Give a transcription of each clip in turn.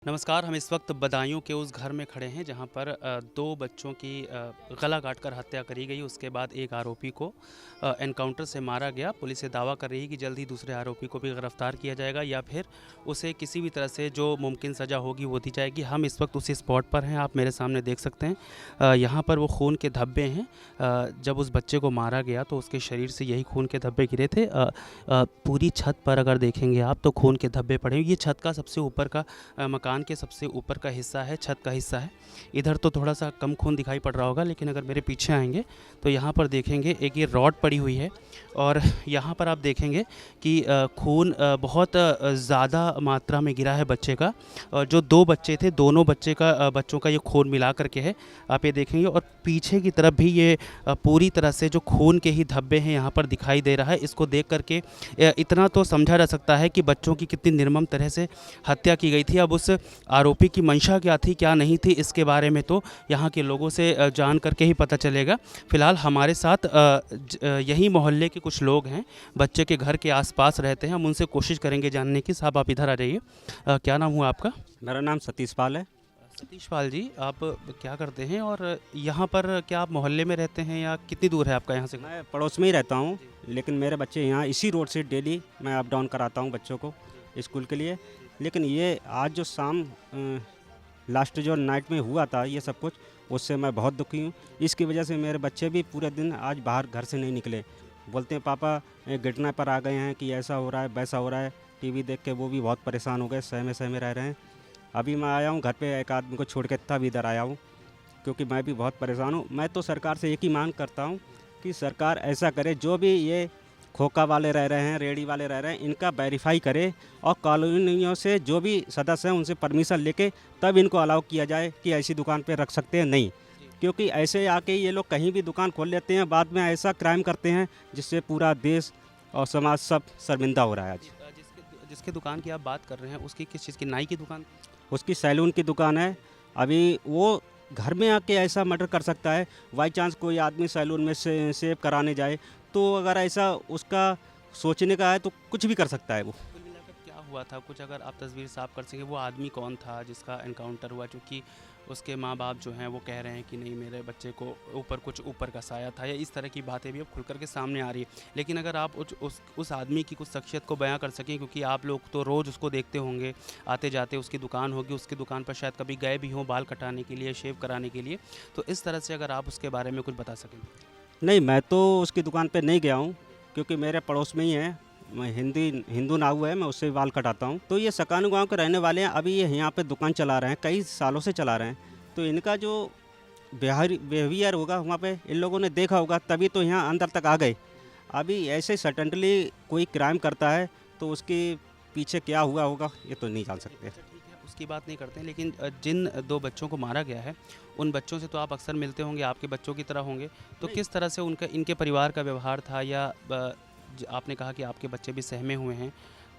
नमस्कार। हम इस वक्त बदायूं के उस घर में खड़े हैं जहां पर दो बच्चों की गला काटकर हत्या करी गई। उसके बाद एक आरोपी को एनकाउंटर से मारा गया। पुलिस ये दावा कर रही है कि जल्द ही दूसरे आरोपी को भी गिरफ्तार किया जाएगा या फिर उसे किसी भी तरह से जो मुमकिन सज़ा होगी वो दी जाएगी। हम इस वक्त उसी स्पॉट पर हैं, आप मेरे सामने देख सकते हैं। यहाँ पर वो खून के धब्बे हैं। जब उस बच्चे को मारा गया तो उसके शरीर से यही खून के धब्बे गिरे थे। पूरी छत पर अगर देखेंगे आप तो खून के धब्बे पड़े हैं। ये छत का सबसे ऊपर का मकान के सबसे ऊपर का हिस्सा है, छत का हिस्सा है। इधर तो थोड़ा सा कम खून दिखाई पड़ रहा होगा, लेकिन अगर मेरे पीछे आएंगे तो यहाँ पर देखेंगे एक ये रॉड पड़ी हुई है और यहाँ पर आप देखेंगे कि खून बहुत ज़्यादा मात्रा में गिरा है बच्चे का। और जो दो बच्चे थे, दोनों बच्चों का ये खून मिला करके है, आप ये देखेंगे। और पीछे की तरफ भी ये पूरी तरह से जो खून के ही धब्बे हैं यहाँ पर दिखाई दे रहा है। इसको देख करके इतना तो समझा जा सकता है कि बच्चों की कितनी निर्मम तरह से हत्या की गई थी। अब उस आरोपी की मंशा क्या थी क्या नहीं थी, इसके बारे में तो यहाँ के लोगों से जान करके ही पता चलेगा। फिलहाल हमारे साथ यही मोहल्ले के कुछ लोग हैं, बच्चे के घर के आसपास रहते हैं। हम उनसे कोशिश करेंगे जानने की। साहब आप इधर आ जाइए। क्या नाम हुआ आपका? मेरा नाम सतीश पाल है। सतीश पाल जी, आप क्या करते हैं और यहाँ पर क्या आप मोहल्ले में रहते हैं या कितनी दूर है आपका यहाँ से? मैं पड़ोस में ही रहता हूँ, लेकिन मेरे बच्चे यहाँ इसी रोड से डेली मैं अप डाउन कराता हूँ बच्चों को स्कूल के लिए। लेकिन ये आज जो शाम लास्ट जो नाइट में हुआ था ये सब कुछ, उससे मैं बहुत दुखी हूँ। इसकी वजह से मेरे बच्चे भी पूरे दिन आज बाहर घर से नहीं निकले। बोलते हैं पापा घटना पर आ गए हैं कि ऐसा हो रहा है वैसा हो रहा है। टीवी देख के वो भी बहुत परेशान हो गए, सहमे रह रहे हैं। अभी मैं आया हूँ घर पे, एक आदमी को छोड़ के तब इधर आया हूँ, क्योंकि मैं भी बहुत परेशान हूँ। मैं तो सरकार से एक ही मांग करता हूँ कि सरकार ऐसा करे, जो भी ये खोखा वाले रह रहे हैं, रेडी वाले रह रहे हैं, इनका वेरीफाई करे और कॉलोनियों से जो भी सदस्य हैं उनसे परमिशन लेके तब इनको अलाउ किया जाए कि ऐसी दुकान पे रख सकते हैं। नहीं, क्योंकि ऐसे आके ये लोग कहीं भी दुकान खोल लेते हैं, बाद में ऐसा क्राइम करते हैं जिससे पूरा देश और समाज सब शर्मिंदा हो रहा है। आज जिसके जिसके दुकान की आप बात कर रहे हैं उसकी किस चीज़ की, नाई की दुकान? उसकी सैलून की दुकान है। अभी वो घर में आके ऐसा मर्डर कर सकता है। बाई चांस कोई आदमी सैलून में से सेव कराने जाए तो अगर ऐसा उसका सोचने का है तो कुछ भी कर सकता है वो। कुल मिलाकर क्या हुआ था, कुछ अगर आप तस्वीर साफ कर सकें, वो आदमी कौन था जिसका एनकाउंटर हुआ? क्योंकि उसके माँ बाप जो हैं वो कह रहे हैं कि नहीं, मेरे बच्चे को कुछ ऊपर का साया था, या इस तरह की बातें भी अब खुल कर के सामने आ रही है। लेकिन अगर आप उस आदमी की कुछ शख्सियत को बयां कर सकें, क्योंकि आप लोग तो रोज़ उसको देखते होंगे आते जाते, उसकी दुकान होगी, उसकी दुकान पर शायद कभी गए भी हों बाल कटाने के लिए, शेव कराने के लिए, तो इस तरह से अगर आप उसके बारे में कुछ बता सकें। नहीं, मैं तो उसकी दुकान पे नहीं गया हूँ, क्योंकि मेरे पड़ोस में ही है। मैं हिंदू नाऊ है, मैं उससे बाल कटाता हूँ। तो ये सकानू गाँव के रहने वाले हैं। अभी ये यहाँ पे दुकान चला रहे हैं, कई सालों से चला रहे हैं। तो इनका जो बिहेवियर होगा वहाँ पे इन लोगों ने देखा होगा, तभी तो यहाँ अंदर तक आ गए। अभी ऐसे सडनली कोई क्राइम करता है तो उसके पीछे क्या हुआ होगा ये तो नहीं जान सकते। अच्छा ठीक है, उसकी बात नहीं करते हैं, लेकिन जिन दो बच्चों को मारा गया है उन बच्चों से तो आप अक्सर मिलते होंगे, आपके बच्चों की तरह होंगे। तो नहीं। किस तरह से उनका, इनके परिवार का व्यवहार था? या आपने कहा कि आपके बच्चे भी सहमे हुए हैं,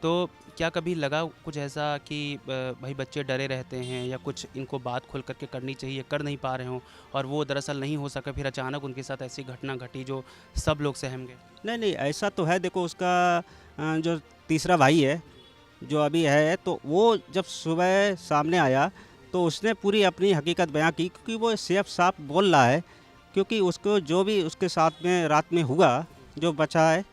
तो क्या कभी लगा कुछ ऐसा कि भाई बच्चे डरे रहते हैं या कुछ इनको बात खुल करके करनी चाहिए, कर नहीं पा रहे हों और वो दरअसल नहीं हो सका, फिर अचानक उनके साथ ऐसी घटना घटी जो सब लोग सहम गए? नहीं नहीं, ऐसा तो है। देखो उसका जो तीसरा भाई है जो अभी है, तो वो जब सुबह सामने आया तो उसने पूरी अपनी हकीकत बयां की, क्योंकि वो सेफ साफ बोल रहा है। क्योंकि उसको जो भी उसके साथ में रात में हुआ, जो बचा है,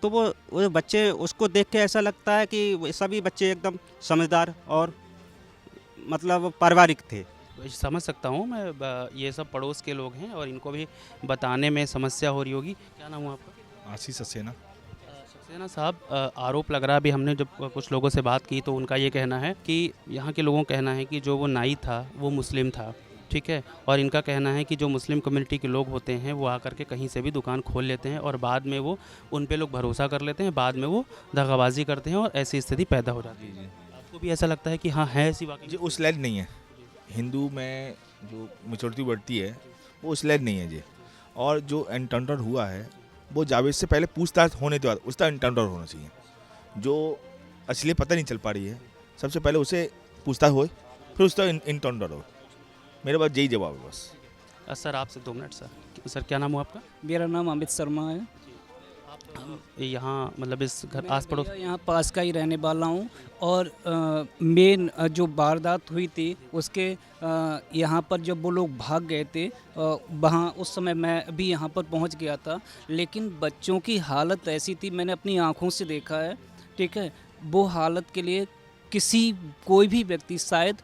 तो वो बच्चे उसको देख के ऐसा लगता है कि वो सभी बच्चे एकदम समझदार और मतलब पारिवारिक थे। समझ सकता हूँ मैं। ये सब पड़ोस के लोग हैं और इनको भी बताने में समस्या हो रही होगी। क्या नाम हुआ आपका? आशीष सक्सेना। सक्सेना साहब, आरोप लग रहा है, अभी हमने जब कुछ लोगों से बात की तो उनका ये कहना है कि यहाँ के लोगों का कहना है कि जो वो नाई था वो मुस्लिम था, ठीक है। और इनका कहना है कि जो मुस्लिम कम्युनिटी के लोग होते हैं वो आकर के कहीं से भी दुकान खोल लेते हैं और बाद में वो उन पे लोग भरोसा कर लेते हैं, बाद में वो दगाबाजी करते हैं और ऐसी स्थिति पैदा हो जाती है। आपको भी ऐसा लगता है कि हाँ है ऐसी वाकई? जी, उस लायक नहीं है। हिंदू में जो मेचोरिटी बढ़ती है वो उस लायक नहीं है जी। और जो एनकाउंटर हुआ है वो जावेद से पहले पूछताछ होने के बाद उसका एनकाउंटर होना चाहिए। जो असली पता नहीं चल पा रही है, सबसे पहले उसे पूछताछ हो, फिर उसका एनकाउंटर हो। मेरे पास यही जवाब है बस। सर आपसे 2 मिनट। सर क्या नाम हुआ आपका? मेरा नाम अमित शर्मा है। आप यहाँ मतलब इस घर मैं आस पड़ोस? भैया यहाँ पास का ही रहने वाला हूँ। और मेन जो वारदात हुई थी उसके यहाँ पर जब वो लोग भाग गए थे, वहाँ उस समय मैं भी यहाँ पर पहुँच गया था। लेकिन बच्चों की हालत ऐसी थी, मैंने अपनी आँखों से देखा है, ठीक है। वो हालत के लिए कोई भी व्यक्ति शायद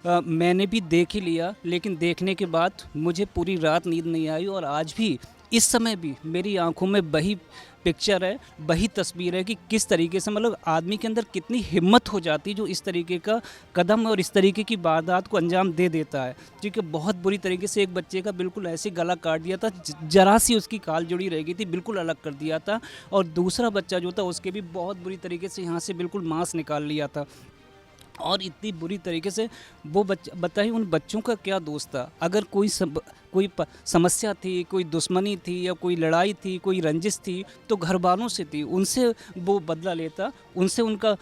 मैंने भी देख ही लिया, लेकिन देखने के बाद मुझे पूरी रात नींद नहीं आई। और आज भी इस समय भी मेरी आंखों में वही पिक्चर है, वही तस्वीर है कि किस तरीके से मतलब आदमी के अंदर कितनी हिम्मत हो जाती जो इस तरीके का कदम और इस तरीके की वारदात को अंजाम दे देता है। क्योंकि बहुत बुरी तरीके से एक बच्चे का बिल्कुल ऐसे गला काट दिया था, जरा सी उसकी काल जुड़ी रह गई थी, बिल्कुल अलग कर दिया था। और दूसरा बच्चा जो था उसके भी बहुत बुरी तरीके से यहाँ से बिल्कुल मांस निकाल लिया था। और इतनी बुरी तरीके से वो बच्चा, बताइए उन बच्चों का क्या दोष था। अगर कोई समस्या थी, कोई दुश्मनी थी या कोई लड़ाई थी, कोई रंजिश थी तो घर वालों से थी, उनसे वो बदला लेता, उनसे उनका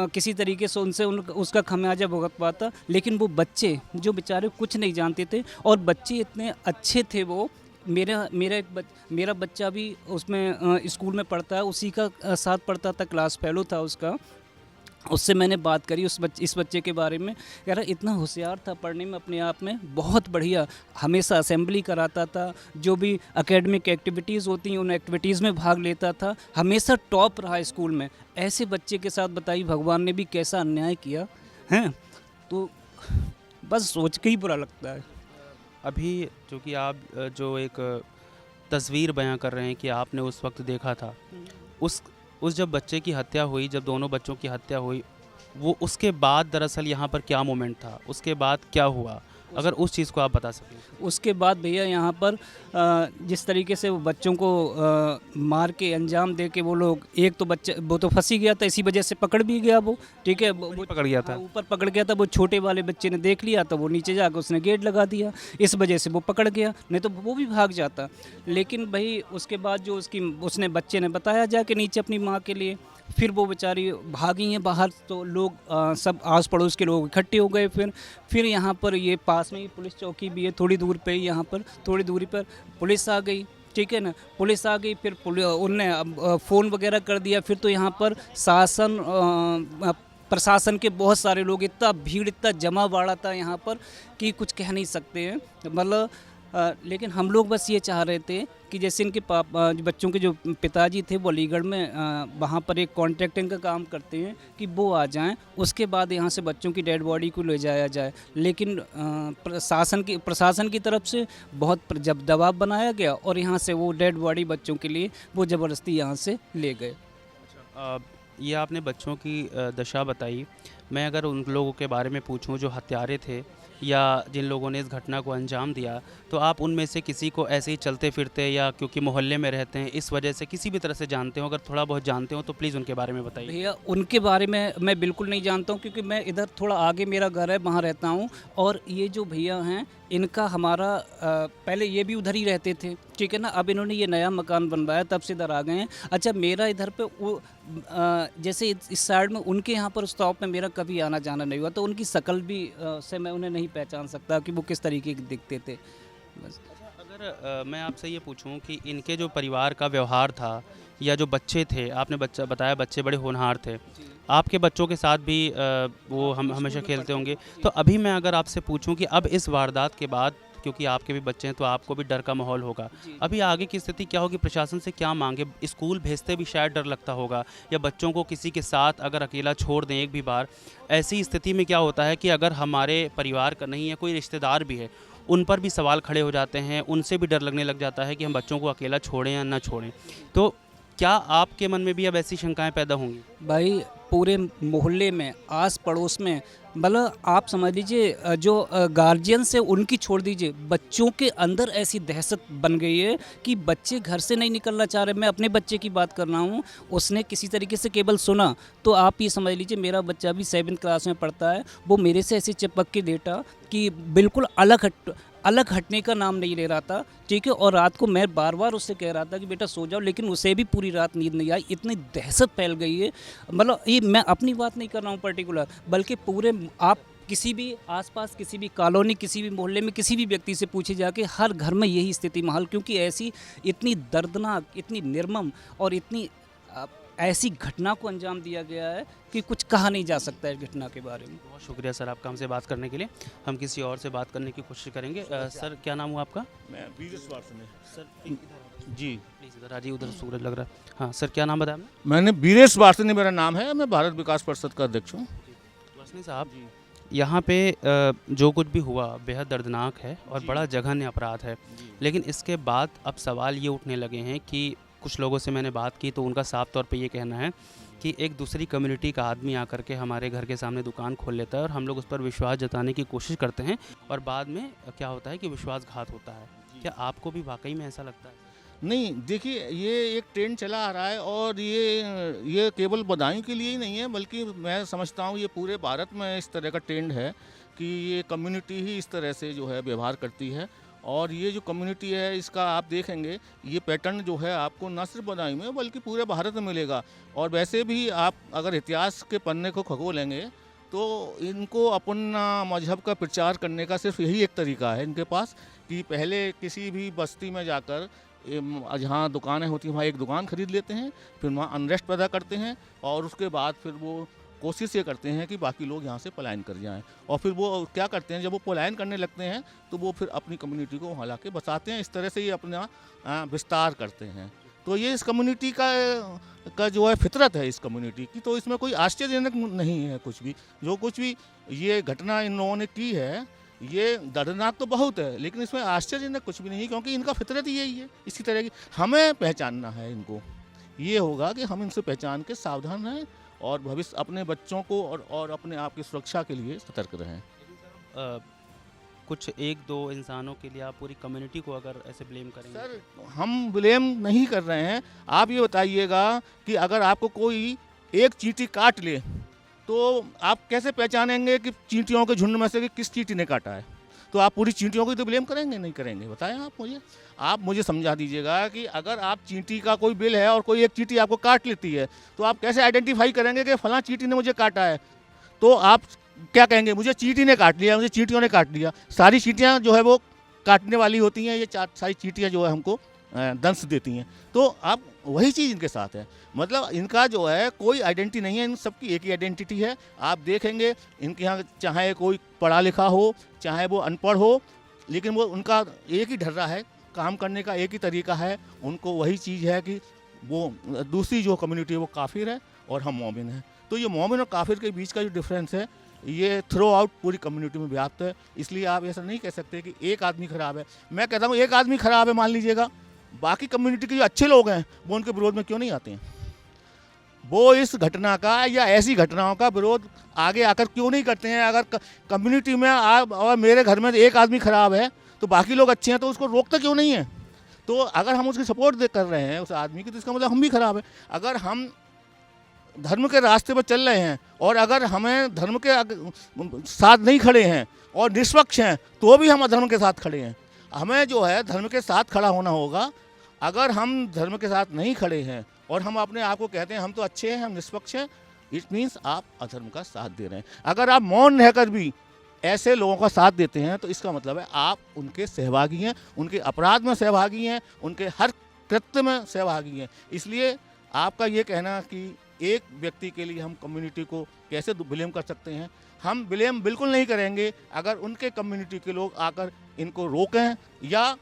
किसी तरीके से उसका खमियाजा भुगत पाता। लेकिन वो बच्चे जो बेचारे कुछ नहीं जानते थे, और बच्चे इतने अच्छे थे वो। मेरा बच्चा भी उसमें स्कूल में पढ़ता है, उसी का साथ पढ़ता था, क्लास फेलो था उसका। उससे मैंने बात करी इस बच्चे के बारे में, कह रहा इतना होशियार था पढ़ने में, अपने आप में बहुत बढ़िया, हमेशा असेंबली कराता था, जो भी एकेडमिक एक्टिविटीज़ होती हैं उन एक्टिविटीज़ में भाग लेता था, हमेशा टॉप रहा स्कूल में। ऐसे बच्चे के साथ बताइए भगवान ने भी कैसा अन्याय किया है। तो बस सोच के ही बुरा लगता है। अभी जो कि आप जो एक तस्वीर बयां कर रहे हैं कि आपने उस वक्त देखा था, उस जब बच्चे की हत्या हुई, जब दोनों बच्चों की हत्या हुई, वो उसके बाद दरअसल यहाँ पर क्या मोमेंट था, उसके बाद क्या हुआ, अगर उस चीज़ को आप बता सकें। उसके बाद भैया यहाँ पर जिस तरीके से वो बच्चों को मार के अंजाम दे के वो लोग, एक तो बच्चा वो तो फंसी गया था, इसी वजह से पकड़ भी गया वो, ठीक है। वो पकड़ गया था। हाँ, ऊपर पकड़ गया था। वो छोटे वाले बच्चे ने देख लिया तो वो नीचे जाकर उसने गेट लगा दिया, इस वजह से वो पकड़ गया, नहीं तो वो भी भाग जाता। लेकिन भाई उसके बाद जो उसने बच्चे ने बताया जाके नीचे अपनी माँ के लिए, फिर वो बेचारी भागी हैं बाहर, तो लोग सब आस पड़ोस के लोग इकट्ठे हो गए। फिर यहाँ पर ये पास में ही पुलिस चौकी भी है, थोड़ी दूर पे ही, यहाँ पर थोड़ी दूरी पर पुलिस आ गई, ठीक है ना। पुलिस आ गई, फिर उनने फ़ोन वगैरह कर दिया। फिर तो यहाँ पर प्रशासन के बहुत सारे लोग, इतना भीड़, इतना जमा बाड़ा था यहाँ पर कि कुछ कह नहीं सकते हैं मतलब। लेकिन हम लोग बस ये चाह रहे थे कि जैसे इनके बच्चों के जो पिताजी थे वो अलीगढ़ में वहाँ पर एक कॉन्ट्रैक्टिंग का काम करते हैं, कि वो आ जाएं, उसके बाद यहाँ से बच्चों की डेड बॉडी को ले जाया जाए। लेकिन प्रशासन की तरफ से बहुत जब दबाव बनाया गया और यहाँ से वो डेड बॉडी बच्चों के लिए वो ज़बरदस्ती यहाँ से ले गए। ये आपने बच्चों की दशा बताई। मैं अगर उन लोगों के बारे में पूछूं जो हत्यारे थे या जिन लोगों ने इस घटना को अंजाम दिया, तो आप उनमें से किसी को ऐसे ही चलते फिरते या क्योंकि मोहल्ले में रहते हैं इस वजह से किसी भी तरह से जानते हो, अगर थोड़ा बहुत जानते हो तो प्लीज़ उनके बारे में बताइए। भैया उनके बारे में मैं बिल्कुल नहीं जानता हूँ, क्योंकि मैं इधर थोड़ा आगे मेरा घर है, वहाँ रहता हूँ। और ये जो भैया हैं इनका हमारा पहले ये भी उधर ही रहते थे, ठीक है ना। अब इन्होंने ये नया मकान बनवाया, तब से इधर आ गए हैं। अच्छा, मेरा इधर पे वो जैसे इस साइड में उनके यहाँ पर स्टॉप में मेरा कभी आना जाना नहीं हुआ, तो उनकी शक्ल भी से मैं उन्हें नहीं पहचान सकता कि वो किस तरीके के दिखते थे बस। अगर मैं आपसे ये पूछूं कि इनके जो परिवार का व्यवहार था या जो बच्चे थे, आपने बताया बच्चे बड़े होनहार थे, आपके बच्चों के साथ भी वो हम हमेशा खेलते होंगे, तो अभी मैं अगर आपसे पूछूं कि अब इस वारदात के बाद, क्योंकि आपके भी बच्चे हैं तो आपको भी डर का माहौल होगा, अभी आगे की स्थिति क्या होगी, प्रशासन से क्या मांगे, स्कूल भेजते भी शायद डर लगता होगा, या बच्चों को किसी के साथ अगर अकेला छोड़ दें एक भी बार, ऐसी स्थिति में क्या होता है कि अगर हमारे परिवार का नहीं है, कोई रिश्तेदार भी है, उन पर भी सवाल खड़े हो जाते हैं, उनसे भी डर लगने लग जाता है कि हम बच्चों को अकेला छोड़ें या ना छोड़ें। तो क्या आपके मन में भी अब ऐसी शंकाएं पैदा होंगी? भाई पूरे मोहल्ले में, आस पड़ोस में, मतलब आप समझ लीजिए जो गार्जियंस है उनकी छोड़ दीजिए, बच्चों के अंदर ऐसी दहशत बन गई है कि बच्चे घर से नहीं निकलना चाह रहे। मैं अपने बच्चे की बात कर रहा हूँ, उसने किसी तरीके से केवल सुना, तो आप ये समझ लीजिए मेरा बच्चा भी 7th क्लास में पढ़ता है, वो मेरे से ऐसे चिपक के लेटा कि बिल्कुल अलग हटने का नाम नहीं ले रहा था, ठीक है। और रात को मैं बार बार उससे कह रहा था कि बेटा सो जाओ, लेकिन उसे भी पूरी रात नींद नहीं आई, इतनी दहशत फैल गई है। मतलब ये मैं अपनी बात नहीं कर रहा हूँ पर्टिकुलर, बल्कि पूरे आप किसी भी आसपास, किसी भी कॉलोनी, किसी भी मोहल्ले में किसी भी व्यक्ति से पूछे जाके हर घर में यही स्थिति माहौल, क्योंकि ऐसी इतनी दर्दनाक, इतनी निर्मम और इतनी ऐसी घटना को अंजाम दिया गया है कि कुछ कहा नहीं जा सकता है इस घटना के बारे में। बहुत शुक्रिया सर आपका हमसे बात करने के लिए। हम किसी और से बात करने की कोशिश करेंगे। सर क्या नाम हुआ आपका? मैं बीज स्वास्थ्य में सर जी, प्लीज़ इधर आ जाइए, उधर सूरज लग रहा है। हाँ सर, क्या नाम बताया आपने? मैंने बीरेश वार्षिनी मेरा नाम है, मैं भारत विकास परिषद का अध्यक्ष हूँ। वासनी साहब, यहाँ पे जो कुछ भी हुआ बेहद दर्दनाक है और बड़ा जघन्य अपराध है, लेकिन इसके बाद अब सवाल ये उठने लगे हैं कि कुछ लोगों से मैंने बात की तो उनका साफ तौर पे ये कहना है कि एक दूसरी कम्युनिटी का आदमी आकर के हमारे घर के सामने दुकान खोल लेता है और हम लोग उस पर विश्वास जताने की कोशिश करते हैं और बाद में क्या होता है कि विश्वासघात होता है। क्या आपको भी वाकई में ऐसा लगता है? नहीं, देखिए, ये एक ट्रेंड चला आ रहा है और ये केवल बदायूं के लिए ही नहीं है, बल्कि मैं समझता हूँ ये पूरे भारत में इस तरह का ट्रेंड है कि ये कम्युनिटी ही इस तरह से जो है व्यवहार करती है। और ये जो कम्युनिटी है इसका आप देखेंगे, ये पैटर्न जो है आपको न सिर्फ बदायूं में बल्कि पूरे भारत में मिलेगा। और वैसे भी आप अगर इतिहास के पन्ने को खगोलेंगे तो इनको अपना मजहब का प्रचार करने का सिर्फ यही एक तरीका है इनके पास कि पहले किसी भी बस्ती में जाकर जहाँ दुकानें होती हैं वहाँ एक दुकान खरीद लेते हैं, फिर वहाँ अनरेस्ट पैदा करते हैं और उसके बाद फिर वो कोशिश ये करते हैं कि बाकी लोग यहाँ से पलायन कर जाएं। और फिर वो क्या करते हैं, जब वो पलायन करने लगते हैं तो वो फिर अपनी कम्युनिटी को वहाँ लाके बसाते हैं। इस तरह से ये अपना विस्तार करते हैं। तो ये इस कम्युनिटी का जो है फितरत है इस कम्युनिटी की, तो इसमें कोई आश्चर्यजनक नहीं है कुछ भी। जो कुछ भी ये घटना इन लोगों ने की है ये दर्दनाक तो बहुत है, लेकिन इसमें आश्चर्यजनक कुछ भी नहीं, क्योंकि इनका फितरत ही यही है। इसी तरह की हमें पहचानना है इनको। ये होगा कि हम इनसे पहचान के सावधान रहें और भविष्य अपने बच्चों को और अपने आप की सुरक्षा के लिए सतर्क रहें। कुछ एक दो इंसानों के लिए आप पूरी कम्युनिटी को अगर ऐसे ब्लेम करेंगे? सर, हम ब्लेम नहीं कर रहे हैं। आप ये बताइएगा कि अगर आपको कोई एक चींटी काट ले तो आप कैसे पहचानेंगे कि चींटियों के झुंड में से कि किस चींटी ने काटा है? तो आप पूरी चींटियों को तो ब्लेम करेंगे? नहीं करेंगे। बताएं आप मुझे समझा दीजिएगा कि अगर आप चींटी का कोई बिल है और कोई एक चींटी आपको काट लेती है तो आप कैसे आइडेंटिफाई करेंगे कि फलां चींटी ने मुझे काटा है? तो आप क्या कहेंगे, मुझे चींटी ने काट लिया, मुझे चींटियों ने काट लिया। सारी चींटियाँ जो है वो काटने वाली होती हैं, ये सारी चींटियाँ जो है हमको दंश देती हैं। तो आप वही चीज़ इनके साथ है, मतलब इनका जो है कोई आइडेंटिटी नहीं है, इन सबकी एक ही आइडेंटिटी है। आप देखेंगे इनके यहाँ चाहे कोई पढ़ा लिखा हो चाहे वो अनपढ़ हो, लेकिन वो उनका एक ही ढर्रा है, काम करने का एक ही तरीका है। उनको वही चीज़ है कि वो दूसरी जो कम्युनिटी है वो काफिर है और हम मोमिन हैं। तो ये मोमिन और काफिर के बीच का जो डिफरेंस है ये थ्रू आउट पूरी कम्युनिटी में व्याप्त है। इसलिए आप ऐसा नहीं कह सकते कि एक आदमी खराब है। मैं कहता हूँ एक आदमी खराब है मान लीजिएगा, बाकी कम्युनिटी के जो अच्छे लोग हैं वो उनके विरोध में क्यों नहीं आते हैं? वो इस घटना का या ऐसी घटनाओं का विरोध आगे आकर क्यों नहीं करते हैं? अगर कम्युनिटी में आप और मेरे घर में एक आदमी खराब है तो बाकी लोग अच्छे हैं तो उसको रोकते क्यों नहीं है? तो अगर हम उसकी सपोर्ट कर रहे हैं उस आदमी की तो इसका मतलब हम भी खराब है। अगर हम धर्म के रास्ते पर चल रहे हैं और अगर हमें धर्म के साथ नहीं खड़े हैं और निष्पक्ष हैं तो भी हम अधर्म के साथ खड़े हैं। हमें जो है धर्म के साथ खड़ा होना होगा। अगर हम धर्म के साथ नहीं खड़े हैं और हम अपने आप को कहते हैं हम तो अच्छे हैं, हम निष्पक्ष हैं, इट मीन्स आप अधर्म का साथ दे रहे हैं। अगर आप मौन रहकर भी ऐसे लोगों का साथ देते हैं तो इसका मतलब है आप उनके सहभागी हैं, उनके अपराध में सहभागी हैं, उनके हर कृत्य में सहभागी हैं। इसलिए आपका ये कहना कि एक व्यक्ति के लिए हम कम्युनिटी को कैसे ब्लेम कर सकते हैं, हम ब्लेम बिल्कुल नहीं करेंगे। अगर उनके कम्युनिटी के लोग आकर इनको रोकें या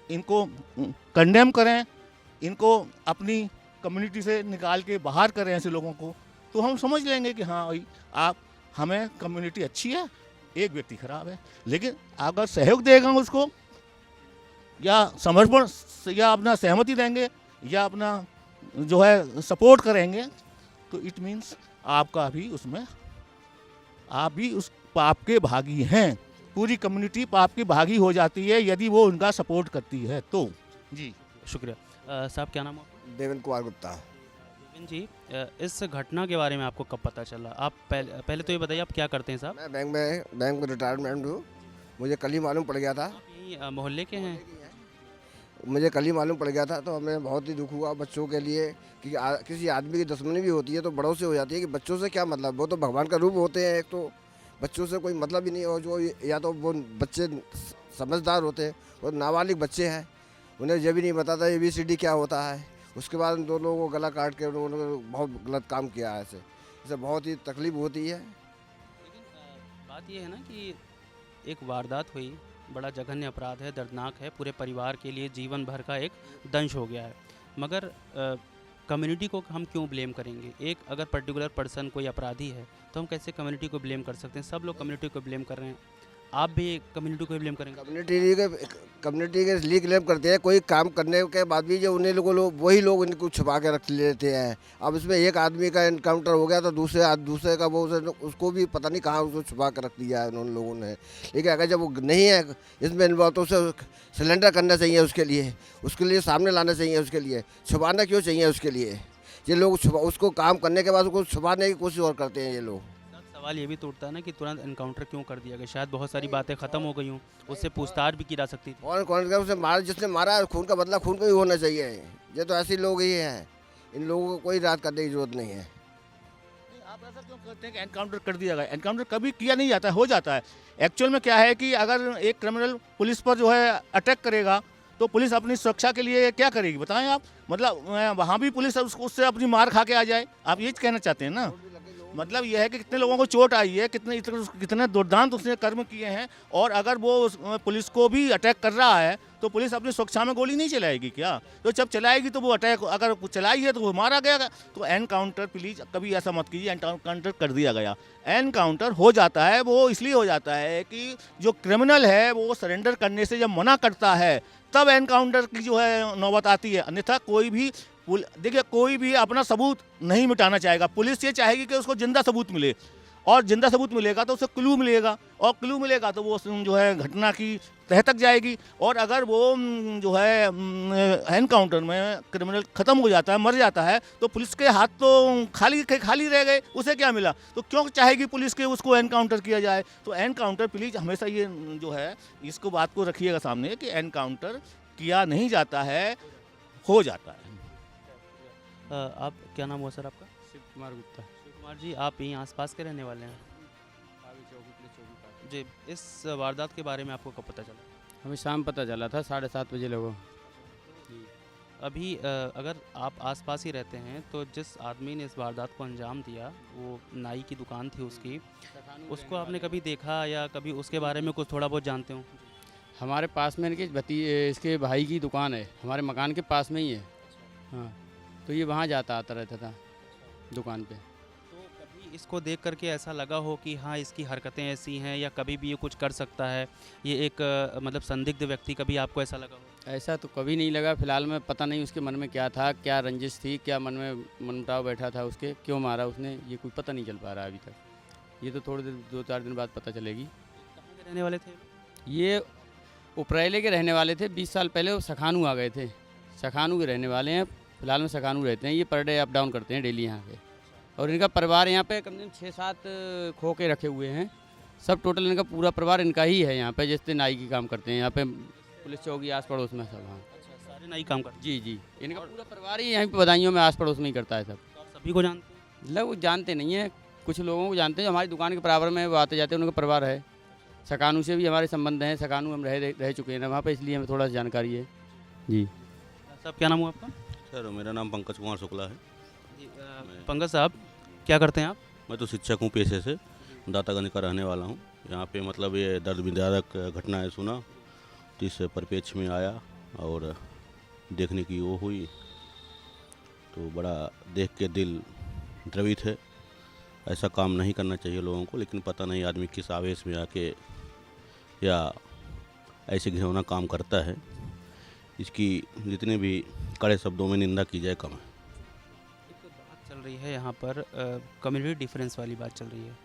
इनको कंडेम करें, इनको अपनी कम्युनिटी से निकाल के बाहर करें ऐसे लोगों को, तो हम समझ लेंगे कि हाँ भाई आप हमें कम्युनिटी अच्छी है, एक व्यक्ति खराब है। लेकिन अगर सहयोग देगा उसको या समर्पण या अपना सहमति देंगे या अपना जो है सपोर्ट करेंगे तो इट मीन्स आपका भी उसमें आप भी उस पाप के भागी हैं। पूरी कम्युनिटी पाप की भागी हो जाती है यदि वो उनका सपोर्ट करती है तो। जी शुक्रिया। साहब क्या नाम है? देवेंद्र कुमार गुप्ता। देवेंद्र जी, इस घटना के बारे में आपको कब पता चला? आप पहले तो ये बताइए आप क्या करते हैं साहब? मैं बैंक में रिटायरमेंट हूँ। मुझे कल ही मालूम पड़ गया था। आप यहीं मोहल्ले के हैं? मुझे कल ही मालूम पड़ गया था तो हमें बहुत ही दुख हुआ बच्चों के लिए कि किसी आदमी की दुश्मनी भी होती है तो बड़ों से हो जाती है कि बच्चों से क्या मतलब, वो तो भगवान का रूप होते हैं। एक तो बच्चों से कोई मतलब ही नहीं। और जो या तो वो बच्चे समझदार होते हैं और नाबालिग बच्चे हैं, उन्हें ये भी नहीं बताता ABCD क्या होता है। उसके बाद उन दो लोगों को गला काट के उन्होंने बहुत गलत काम किया है। ऐसे इससे बहुत ही तकलीफ होती है। लेकिन बात यह है ना कि एक वारदात हुई, बड़ा जघन्य अपराध है, दर्दनाक है, पूरे परिवार के लिए जीवन भर का एक दंश हो गया है। मगर कम्युनिटी को हम क्यों ब्लेम करेंगे? एक अगर पर्टिकुलर पर्सन कोई अपराधी है तो हम कैसे कम्युनिटी को ब्लेम कर सकते हैं? सब लोग कम्युनिटी को ब्लेम कर रहे हैं, आप भी कम्युनिटी को ब्लेम करेंगे? कम्युनिटी के लिए क्लेम करते हैं। कोई काम करने के बाद भी जो उन्हें लोग वही लोग इनको छुपा के रख लेते हैं। अब इसमें एक आदमी का एनकाउंटर हो गया तो दूसरे का वो उसको भी पता नहीं कहाँ उसको छुपा के रख दिया है उन लोगों ने। लेकिन अगर जब वो नहीं है इसमें इन्वॉल्व तो उसे सिलेंडर करना चाहिए, उसके लिए सामने लाना चाहिए। उसके लिए छुपाना क्यों चाहिए? उसके लिए ये लोग उसको काम करने के बाद उसको छुपाने की कोशिश और करते हैं ये लोग। सवाल ये भी तो उठता है ना कि तुरंत एनकाउंटर क्यों कर दिया गया? शायद बहुत सारी बातें ख़त्म हो गई हूँ, उससे पूछताछ भी की जा सकती थी। और कौन उसे मारा? जिसने मारा खून का बदला खून का ही होना चाहिए। ये तो ऐसे लोग ही हैं, इन लोगों को कोई रात करने की जरूरत नहीं है। आप ऐसा क्यों कहते हैं कि एनकाउंटर कर दिया गया? एनकाउंटर कभी किया नहीं जाता है, हो जाता है। एक्चुअल में क्या है कि अगर एक क्रिमिनल पुलिस पर जो है अटैक करेगा तो पुलिस अपनी सुरक्षा के लिए क्या करेगी बताएं आप? मतलब वहाँ भी पुलिस उससे अपनी मार खा के आ जाए, आप ये कहना चाहते हैं ना? मतलब यह है कि कितने लोगों को चोट आई है, कितने दुर्दांत उसने कर्म किए हैं, और अगर वो पुलिस को भी अटैक कर रहा है तो पुलिस अपनी सुरक्षा में गोली नहीं चलाएगी क्या? तो जब चलाएगी तो वो अटैक अगर चलाई है तो वो मारा गया। तो एनकाउंटर प्लीज़ कभी ऐसा मत कीजिए एनकाउंटर कर दिया गया। एनकाउंटर हो जाता है वो इसलिए हो जाता है कि जो क्रिमिनल है वो सरेंडर करने से जब मना करता है तब एनकाउंटर की जो है नौबत आती है। अन्यथा कोई भी देखिए कोई भी अपना सबूत नहीं मिटाना चाहेगा। पुलिस ये चाहेगी कि उसको जिंदा सबूत मिले, और जिंदा सबूत मिलेगा तो उसे क्लू मिलेगा, और क्लू मिलेगा तो वो जो है घटना की तह तक जाएगी। और अगर वो जो है एनकाउंटर में क्रिमिनल ख़त्म हो जाता है, मर जाता है, तो पुलिस के हाथ तो खाली रह गए, उसे क्या मिला? तो क्यों चाहेगी पुलिस के उसको एनकाउंटर किया जाए? तो एनकाउंटर प्लीज़ हमेशा ये जो है इसको बात को रखिएगा सामने कि एनकाउंटर किया नहीं जाता है, हो जाता है। आप क्या नाम हुआ सर आपका? शिव कुमार गुप्ता। शिव कुमार जी, आप यहीं आसपास के रहने वाले हैं? जी, इस वारदात के बारे में आपको कब पता चला? हमें शाम पता चला था 7:30 बजे लोगों। अभी अगर आप आसपास ही रहते हैं तो जिस आदमी ने इस वारदात को अंजाम दिया, वो नाई की दुकान थी उसकी, उसको आपने कभी देखा या कभी उसके बारे में कुछ थोड़ा बहुत जानते हो? हमारे पास में इसके भाई की दुकान है, हमारे मकान के पास में ही है। हाँ, तो ये वहाँ जाता आता रहता था दुकान पे। तो कभी इसको देख करके ऐसा लगा हो कि हाँ इसकी हरकतें ऐसी हैं या कभी भी ये कुछ कर सकता है, ये एक मतलब संदिग्ध व्यक्ति, कभी आपको ऐसा लगा हो? ऐसा तो कभी नहीं लगा फिलहाल में, पता नहीं उसके मन में क्या था, क्या रंजिश थी, क्या मन में मनमुटाव बैठा था उसके, क्यों मारा उसने, ये कोई पता नहीं चल पा रहा अभी तक। ये तो थोड़ी देर 2-4 दिन बाद पता चलेगी। कहाँ के रहने वाले थे? ये उपरैले के रहने वाले थे। 20 साल पहले वो सखानू आ गए थे, सखानू के रहने वाले हैं। फिलहाल में सखानू रहते हैं। ये पर डे अप डाउन करते हैं डेली यहाँ पे, और इनका परिवार यहाँ पे कम से कम 6-7 खोके रखे हुए हैं। सब टोटल इनका पूरा परिवार इनका ही है यहाँ पे, जैसे नाई की काम करते हैं यहाँ पे, पुलिस चौकी आस पड़ोस में सब। हाँ, अच्छा, सारे नाई काम करते जी जी, इनका पूरा परिवार ही यहीं पे बदायूं में आस पड़ोस में ही करता है सब। हैं? तो आप सभी को जानते हैं? लोग जानते नहीं हैं, कुछ लोगों को जानते हैं। हमारी दुकान के बराबर में वो आते जाते हैं, उनका परिवार है। सकानू से भी हमारे संबंध हैं, सकानू हम रह चुके हैं ना वहाँ पे, इसलिए हमें थोड़ा सा जानकारी है जी। साहब क्या नाम हुआ आपका? सर मेरा नाम पंकज कुमार शुक्ला है। जी, पंकज साहब क्या करते हैं आप? मैं तो शिक्षक हूँ पेशे से, दातागंज का रहने वाला हूँ। यहाँ पे मतलब ये दर्द विदारक घटनाएं सुना तो इस परिप्रेक्ष्य में आया और देखने की वो हुई, तो बड़ा देख के दिल द्रवित है। ऐसा काम नहीं करना चाहिए लोगों को, लेकिन पता नहीं आदमी किस आवेश में आके या ऐसे घिनौना काम करता है। इसकी जितने भी कड़े शब्दों में निंदा की जाए कम है। एक बात चल रही है यहाँ पर, कम्युनिटी डिफरेंस वाली बात चल रही है,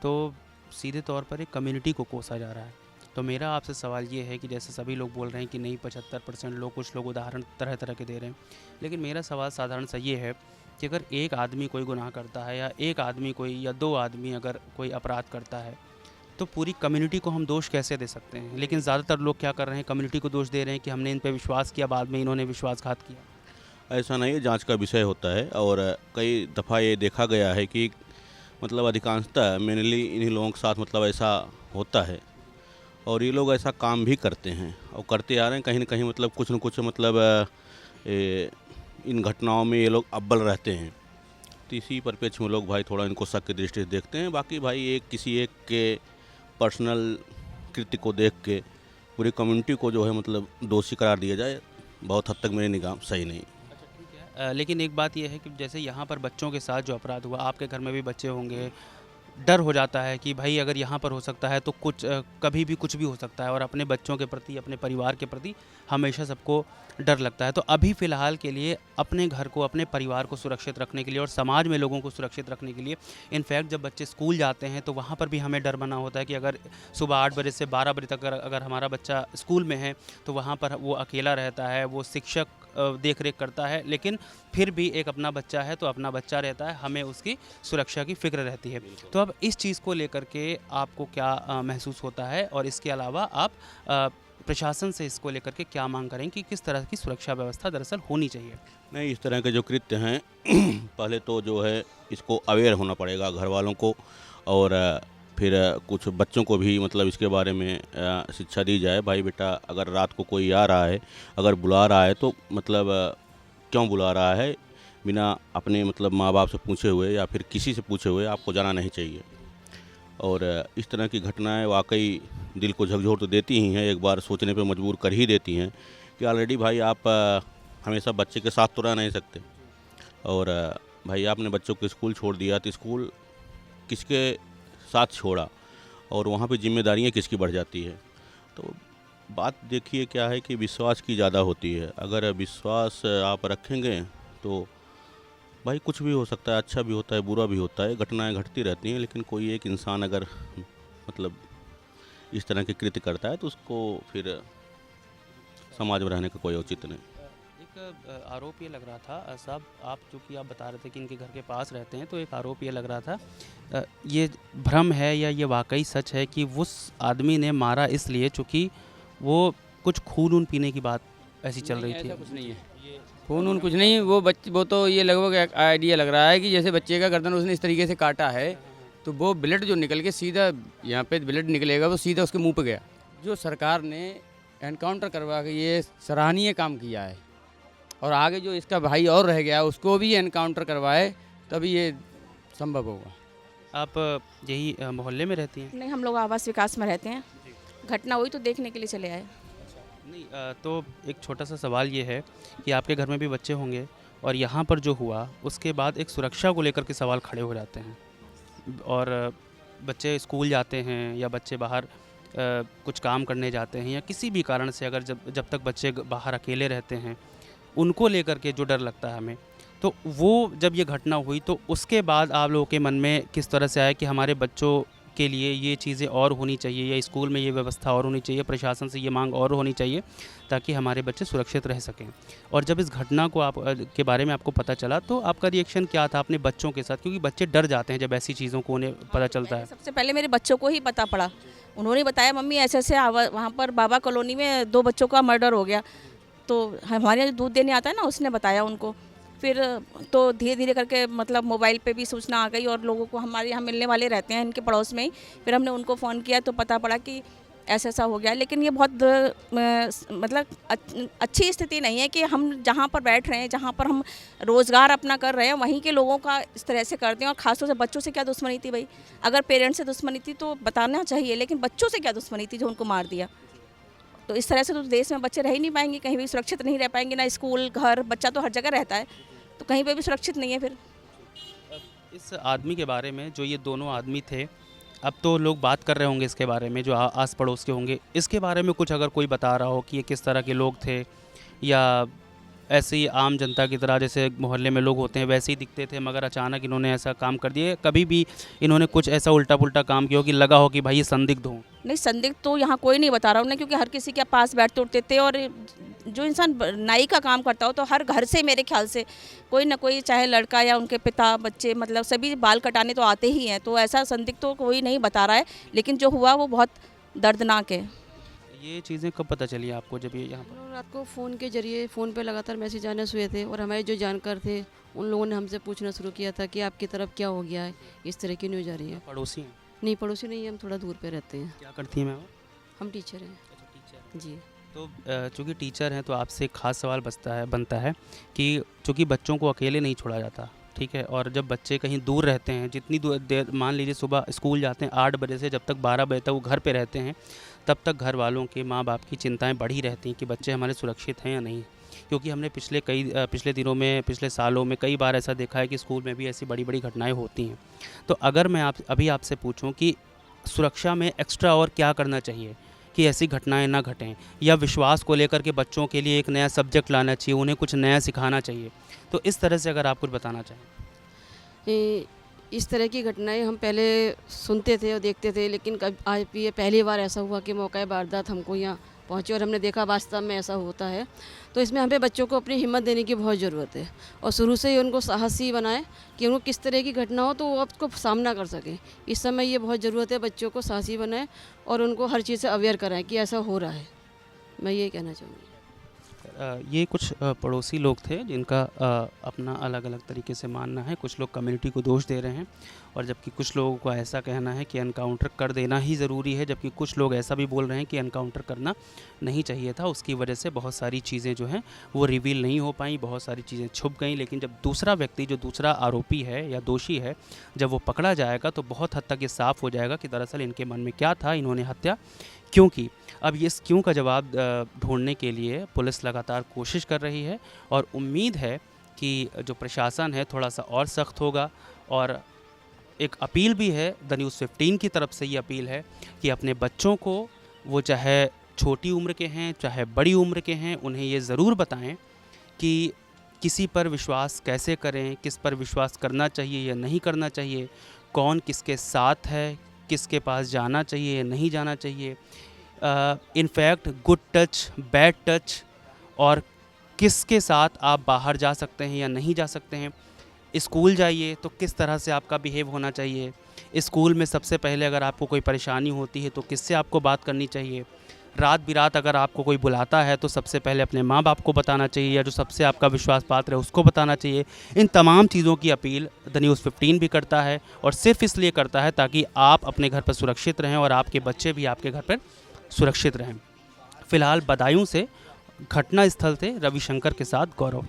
तो सीधे तौर पर एक कम्युनिटी को कोसा जा रहा है। तो मेरा आपसे सवाल ये है कि जैसे सभी लोग बोल रहे हैं कि नहीं 75% लोग, कुछ लोग उदाहरण तरह तरह के दे रहे हैं, लेकिन मेरा सवाल साधारण सा ये है कि अगर एक आदमी कोई गुनाह करता है या एक आदमी कोई या 2 आदमी अगर कोई अपराध करता है तो पूरी कम्युनिटी को हम दोष कैसे दे सकते हैं? लेकिन ज़्यादातर लोग क्या कर रहे हैं, कम्युनिटी को दोष दे रहे हैं कि हमने इन पे विश्वास किया, बाद में इन्होंने विश्वासघात किया। ऐसा नहीं है, जांच का विषय होता है। और कई दफ़ा ये देखा गया है कि मतलब अधिकांशतः मेनली इन्हीं लोगों के साथ मतलब ऐसा होता है और ये लोग ऐसा काम भी करते हैं और करते आ रहे हैं कहीं ना कहीं मतलब कुछ न कुछ मतलब इन घटनाओं में ये लोग अव्वल रहते हैं। तो इसी परिप्रेक्ष्य में लोग भाई थोड़ा इनको शक की दृष्टि से देखते हैं। बाकी भाई एक किसी एक के पर्सनल कृत्य को देख के पूरी कम्युनिटी को जो है मतलब दोषी करार दिया जाए, बहुत हद तक मेरी निगाह सही नहीं। लेकिन एक बात यह है कि जैसे यहाँ पर बच्चों के साथ जो अपराध हुआ, आपके घर में भी बच्चे होंगे, डर हो जाता है कि भाई अगर यहाँ पर हो सकता है तो कुछ कभी भी कुछ भी हो सकता है और अपने बच्चों के प्रति, अपने परिवार के प्रति हमेशा सबको डर लगता है। तो अभी फ़िलहाल के लिए अपने घर को, अपने परिवार को सुरक्षित रखने के लिए और समाज में लोगों को सुरक्षित रखने के लिए, इनफैक्ट जब बच्चे स्कूल जाते हैं तो वहाँ पर भी हमें डर बना होता है कि अगर सुबह 8 बजे से 12 बजे तक अगर हमारा बच्चा स्कूल में है तो वहाँ पर वो अकेला रहता है, वो शिक्षक देख रेख करता है, लेकिन फिर भी एक अपना बच्चा है तो अपना बच्चा रहता है, हमें उसकी सुरक्षा की फ़िक्र रहती है। तो अब इस चीज़ को लेकर के आपको क्या महसूस होता है और इसके अलावा आप प्रशासन से इसको लेकर के क्या मांग करें कि किस तरह की सुरक्षा व्यवस्था दरअसल होनी चाहिए? नहीं, इस तरह के जो कृत्य हैं पहले तो जो है इसको अवेयर होना पड़ेगा घर वालों को और फिर कुछ बच्चों को भी मतलब इसके बारे में शिक्षा दी जाए। भाई बेटा अगर रात को कोई आ रहा है, अगर बुला रहा है तो मतलब क्यों बुला रहा है, बिना अपने मतलब माँ बाप से पूछे हुए या फिर किसी से पूछे हुए आपको जाना नहीं चाहिए। और इस तरह की घटनाएं वाकई दिल को झकझोर तो देती ही हैं, एक बार सोचने पे मजबूर कर ही देती हैं कि ऑलरेडी भाई आप हमेशा बच्चे के साथ तो रह नहीं सकते और भाई आपने बच्चों को स्कूल छोड़ दिया तो स्कूल किसके साथ छोड़ा और वहाँ पे जिम्मेदारियाँ किसकी बढ़ जाती है। तो बात देखिए क्या है कि विश्वास की ज़्यादा होती है। अगर विश्वास आप रखेंगे तो भाई कुछ भी हो सकता है, अच्छा भी होता है, बुरा भी होता है, घटनाएं घटती रहती हैं, लेकिन कोई एक इंसान अगर मतलब इस तरह के कृत्य करता है तो उसको फिर समाज में रहने का कोई औचित्य नहीं। एक आरोप ये लग रहा था साहब, आप जो कि आप बता रहे थे कि इनके घर के पास रहते हैं, तो एक आरोप ये लग रहा था, ये भ्रम है या ये वाकई सच है कि उस आदमी ने मारा इसलिए चूँकि वो कुछ खून ऊन पीने की बात ऐसी चल रही थी? ऐसा कुछ नहीं है, खून कुछ नहीं। वो तो ये लगभग एक आइडिया लग रहा है कि जैसे बच्चे का गर्दन उसने इस तरीके से काटा है तो वो ब्लड जो निकल के सीधा यहाँ पे ब्लड निकलेगा, वो सीधा उसके मुंह पे गया। जो सरकार ने एनकाउंटर करवा के ये सराहनीय काम किया है और आगे जो इसका भाई और रह गया उसको भी एनकाउंटर करवाए तभी ये संभव होगा। आप यही मोहल्ले में रहती हैं? नहीं, हम लोग आवास विकास में रहते हैं। घटना हुई तो देखने के लिए चले आए। नहीं, तो एक छोटा सा सवाल ये है कि आपके घर में भी बच्चे होंगे और यहाँ पर जो हुआ उसके बाद एक सुरक्षा को लेकर के सवाल खड़े हो जाते हैं और बच्चे स्कूल जाते हैं या बच्चे बाहर कुछ काम करने जाते हैं या किसी भी कारण से अगर जब तक बच्चे बाहर अकेले रहते हैं उनको लेकर के जो डर लगता है हमें, तो वो जब ये घटना हुई तो उसके बाद आप लोगों के मन में किस तरह से आया कि हमारे बच्चों के लिए ये चीज़ें और होनी चाहिए या स्कूल में ये व्यवस्था और होनी चाहिए, प्रशासन से ये मांग और होनी चाहिए ताकि हमारे बच्चे सुरक्षित रह सकें? और जब इस घटना को आप के बारे में आपको पता चला तो आपका रिएक्शन क्या था अपने बच्चों के साथ, क्योंकि बच्चे डर जाते हैं जब ऐसी चीज़ों को उन्हें पता चलता है? सबसे पहले मेरे बच्चों को ही पता पड़ा, उन्होंने बताया मम्मी ऐसे ऐसे वहाँ पर बाबा कॉलोनी में 2 बच्चों का मर्डर हो गया। तो हमारे यहाँ दूध देने आता है ना, उसने बताया उनको। फिर तो धीरे धीरे करके मतलब मोबाइल पे भी सूचना आ गई और लोगों को हमारे यहाँ मिलने वाले रहते हैं इनके पड़ोस में ही, फिर हमने उनको फ़ोन किया तो पता पड़ा कि ऐसा ऐसा हो गया। लेकिन ये बहुत मतलब अच्छी स्थिति नहीं है कि हम जहाँ पर बैठ रहे हैं, जहाँ पर हम रोज़गार अपना कर रहे हैं, वहीं के लोगों का इस तरह से करते हैं। और ख़ासतौर से बच्चों से क्या दुश्मनी थी भाई? अगर पेरेंट्स से दुश्मनी थी तो बताना चाहिए, लेकिन बच्चों से क्या दुश्मनी थी जो उनको मार दिया? तो इस तरह से तो देश में बच्चे रह ही नहीं पाएंगे, कहीं भी सुरक्षित नहीं रह पाएंगे, ना स्कूल घर, बच्चा तो हर जगह रहता है, तो कहीं पे भी सुरक्षित नहीं है। फिर इस आदमी के बारे में, जो ये दोनों आदमी थे, अब तो लोग बात कर रहे होंगे इसके बारे में, जो आस पड़ोस के होंगे, इसके बारे में कुछ अगर कोई बता रहा हो कि ये किस तरह के लोग थे या ऐसे ही आम जनता की तरह जैसे मोहल्ले में लोग होते हैं वैसे ही दिखते थे मगर अचानक इन्होंने ऐसा काम कर दिया, कभी भी इन्होंने कुछ ऐसा उल्टा पुल्टा काम किया हो कि लगा हो कि भाई ये संदिग्ध हो? नहीं, संदिग्ध तो यहाँ कोई नहीं बता रहा उन्हें, क्योंकि हर किसी के पास बैठते उठते थे और जो इंसान नाई का काम करता हो तो हर घर से मेरे ख्याल से कोई ना कोई, चाहे लड़का या उनके पिता, बच्चे, मतलब सभी बाल कटाने तो आते ही हैं, तो ऐसा संदिग्ध तो कोई नहीं बता रहा है। लेकिन जो हुआ वो बहुत दर्दनाक है। ये चीज़ें कब पता चली आपको जब ये यहाँ हम पर? लोग रात को फ़ोन के जरिए फ़ोन पे लगातार मैसेज आने हुए थे और हमारे जो जानकार थे उन लोगों ने हमसे पूछना शुरू किया था कि आपकी तरफ क्या हो गया है, इस तरह की न्यूज़ आ रही है। पड़ोसी हैं? नहीं, पड़ोसी नहीं है, हम थोड़ा दूर पे रहते हैं। क्या करती हैं मैम? हम टीचर हैं। अच्छा, टीचर। जी। तो चूँकि टीचर हैं तो आपसे एक ख़ास सवाल बनता है कि चूँकि बच्चों को अकेले नहीं छोड़ा जाता, ठीक है, और जब बच्चे कहीं दूर रहते हैं, जितनी देर मान लीजिए सुबह स्कूल जाते हैं 8 बजे से जब तक 12 बजे तक वो घर पे रहते हैं, तब तक घर वालों के माँ बाप की चिंताएं बढ़ी रहती हैं कि बच्चे हमारे सुरक्षित हैं या नहीं। क्योंकि हमने पिछले दिनों में, पिछले सालों में कई बार ऐसा देखा है कि स्कूल में भी ऐसी बड़ी बड़ी घटनाएं होती हैं। तो अगर मैं अभी आपसे पूछूं कि सुरक्षा में एक्स्ट्रा और क्या करना चाहिए कि ऐसी घटनाएं ना घटें, या विश्वास को लेकर के बच्चों के लिए एक नया सब्जेक्ट लाना चाहिए, उन्हें कुछ नया सिखाना चाहिए, तो इस तरह से अगर आप कुछ बताना चाहें। इस तरह की घटनाएं हम पहले सुनते थे और देखते थे, लेकिन आज भी ये पहली बार ऐसा हुआ कि मौका वारदात हमको यहाँ पहुँचे और हमने देखा वास्तव में ऐसा होता है। तो इसमें हमें बच्चों को अपनी हिम्मत देने की बहुत ज़रूरत है और शुरू से ही उनको साहसी बनाएं कि उनको किस तरह की घटना हो तो वो उसको सामना कर सकें। इस समय ये बहुत ज़रूरत है, बच्चों को साहसी बनाएं और उनको हर चीज़ से अवेयर कराएं कि ऐसा हो रहा है। मैं ये कहना चाहूँगी। ये कुछ पड़ोसी लोग थे जिनका अपना अलग अलग तरीके से मानना है। कुछ लोग कम्युनिटी को दोष दे रहे हैं और जबकि कुछ लोगों का ऐसा कहना है कि एनकाउंटर कर देना ही ज़रूरी है, जबकि कुछ लोग ऐसा भी बोल रहे हैं कि एनकाउंटर करना नहीं चाहिए था। उसकी वजह से बहुत सारी चीज़ें जो हैं वो रिवील नहीं हो पाई, बहुत सारी चीज़ें छुप गई। लेकिन जब दूसरा व्यक्ति, जो दूसरा आरोपी है या दोषी है, जब वो पकड़ा जाएगा तो बहुत हद तक ये साफ़ हो जाएगा कि दरअसल इनके मन में क्या था, इन्होंने हत्या क्यों की। अब इस क्यों का जवाब ढूंढने के लिए पुलिस लगातार कोशिश कर रही है और उम्मीद है कि जो प्रशासन है थोड़ा सा और सख्त होगा। और एक अपील भी है, द न्यूज़ 15 की तरफ से ये अपील है कि अपने बच्चों को, वो चाहे छोटी उम्र के हैं चाहे बड़ी उम्र के हैं, उन्हें ये ज़रूर बताएं कि किसी पर विश्वास कैसे करें, किस पर विश्वास करना चाहिए या नहीं करना चाहिए, कौन किसके साथ है, किसके पास जाना चाहिए या नहीं जाना चाहिए, in fact good touch, bad touch, और किसके साथ आप बाहर जा सकते हैं या नहीं जा सकते हैं। स्कूल जाइए तो किस तरह से आपका बिहेव होना चाहिए। स्कूल में सबसे पहले अगर आपको कोई परेशानी होती है तो किससे आपको बात करनी चाहिए। रात बिरात अगर आपको कोई बुलाता है तो सबसे पहले अपने माँ बाप को बताना चाहिए या जो सबसे आपका विश्वास पात्र है उसको बताना चाहिए। इन तमाम चीज़ों की अपील द न्यूज़ 15 भी करता है और सिर्फ इसलिए करता है ताकि आप अपने घर पर सुरक्षित रहें और आपके बच्चे भी आपके घर पर सुरक्षित रहें। फ़िलहाल बदायूं से घटना स्थल से रविशंकर के साथ गौरव।